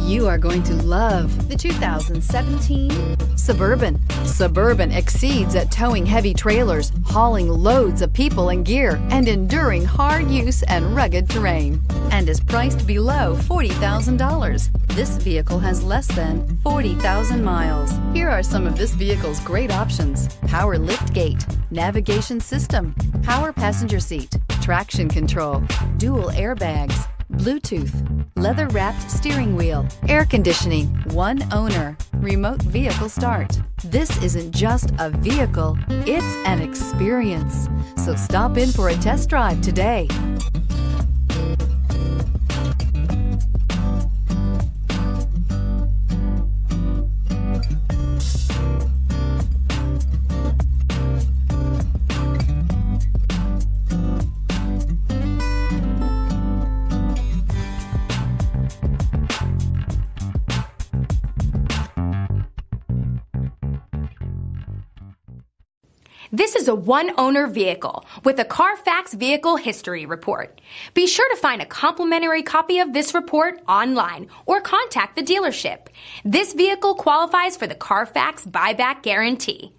You are going to love the 2017 Suburban. Suburban exceeds at towing heavy trailers, hauling loads of people and gear, and enduring hard use and rugged terrain, and is priced below $40,000. This vehicle has less than 40,000 miles. Here are some of this vehicle's great options: power lift gate, navigation system, power passenger seat, traction control, dual airbags, Bluetooth, leather-wrapped steering wheel, air conditioning, one owner, remote vehicle start. This isn't just a vehicle, it's an experience. So stop in for a test drive today. This is a one-owner vehicle with a CARFAX Vehicle History Report. Be sure to find a complimentary copy of this report online or contact the dealership. This vehicle qualifies for the CARFAX Buyback Guarantee.